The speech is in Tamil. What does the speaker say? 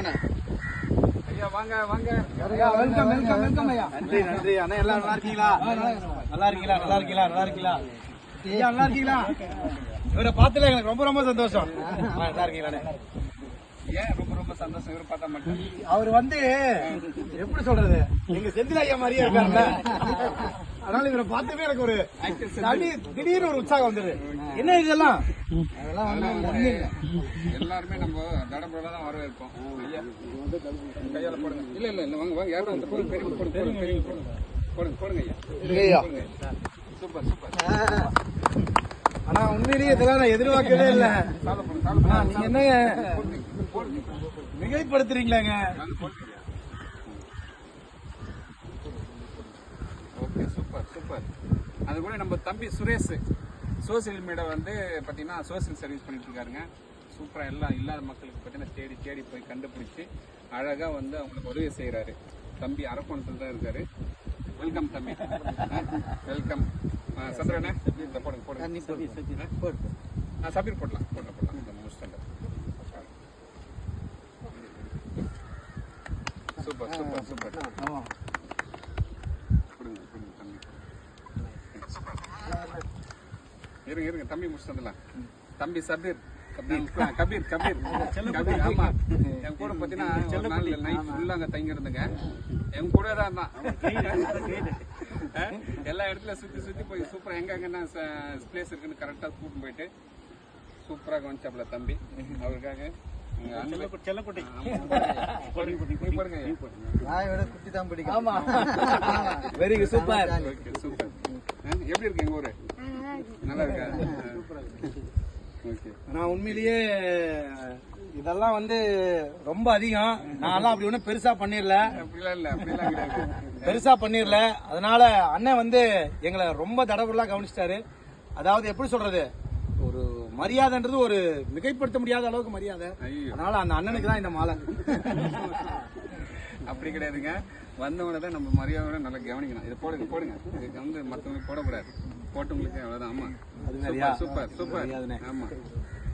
ஐயா வாங்க வாங்க. வெல்கம் வெல்கம் வெல்கம் ஐயா. நன்றி நன்றி அண்ணா. எல்லாம் நல்லா இருக்கீங்களா? நல்லா இருக்கீங்களா? நல்லா இருக்கீங்களா? நல்லா இருக்கீங்களா? ஐயா நல்லா இருக்கீங்களா? இவரை பார்த்துல எனக்கு ரொம்ப ரொம்ப சந்தோஷம். நல்லா இருக்கீங்களா? ஏன் ரொம்ப ரொம்ப சந்தோஷம் இவரை பார்த்தா மட்டும்? அவர் வந்து எப்படி சொல்றது, எங்க செந்தில் ஐயா மாதிரியே இருக்காருல்ல, அதனால இவரை பார்த்தவே எனக்கு ஒரு திடீர்னு ஒரு உற்சாகம் வந்துருது. என்ன இதெல்லாம்? எல்லாருமே நம்ம தடம்புல தான் வரவேற்போம். கையால போடுங்க. இல்ல இல்ல இல்ல வாங்க வாங்க. யாரும் வந்து போடுங்க போடுங்க போடுங்க ஐயா. Super super. ஆனா உண்மையிலேயே இதெல்லாம் நான் எதிர்பார்க்கவே இல்லை. நீங்க என்னங்க மிகைப்படுத்துறீங்களாங்க? Okay super super. அது கூட நம்ம தம்பி சுரேஷ் சோசியல் மீடியா வந்து பார்த்தீங்கன்னா சோசியல் சர்வீஸ் பண்ணிட்டு இருக்காருங்க. சூப்பராக எல்லாம் இல்லாத மக்களுக்கு பார்த்தீங்கன்னா தேடி தேடி போய் கண்டுபிடிச்சி அழகாக வந்து அவங்களுக்கு உதவி செய்கிறாரு. தம்பி அரக்கோணத்தில் தான் இருக்காரு. வெல்கம் தம்பி. வெல்கம் சந்திரனே. போடுங்க போடுங்க. சபீர் போடலாம் போடலாம். இந்த முடிச்சுட்டு சூப்பர் சூப்பர் சூப்பர். கொடுங்க கொடுங்க தம்பி. இருங்க தம்பி முடிச்சிட்டதுல தம்பி சபீர் கபீர் கபீர் கபீர். ஆமா என் கூட பாத்தீங்கன்னா ஒரு நாள் நைட் ஃபுல்லா அங்க தங்கி இருந்துங்க. என் கூட தான் எல்லா இடத்துல சுத்தி போய் சூப்பரா எங்க எங்கன்னா பிளேஸ் இருக்குன்னு கரெக்டா கூட்டிட்டு போயிட்டு சூப்பரா கவனிச்சாப்ல தம்பி. அவருக்காக செல்லக்குட்டி குட்டி தான் பிடிக்கும். ஆமா வெரி குட் சூப்பர் சூப்பர். எப்படி இருக்கு எங்க ஊரு? நல்லா இருக்கா? நான் உண்மையிலேயே இதெல்லாம் வந்து ரொம்ப அதிகம். நான் அப்படி ஒன்றும் பெருசா பண்ணிடல. பெருசா பண்ணிடல. அதனால அண்ணன் வந்து எங்களை ரொம்ப தடவுலாம் கவனிச்சிட்டாரு. அதாவது எப்படி சொல்றது, ஒரு மரியாதைன்றது ஒரு மிகைப்படுத்த முடியாத அளவுக்கு மரியாதை. அதனால அந்த அண்ணனுக்கு தான் இந்த மாலை. அப்படி கிடையாதுங்க. வந்தவங்க தான் நம்ம மரியாதை நல்லா கவனிக்கணும். இதை போடுங்க போடுங்க. இதுக்கு வந்து மற்றவங்களுக்கு போடக்கூடாது. போட்டவங்களுக்கு அவ்வளவுதான். ஆமா சூப்பர் சூப்பர். ஆமா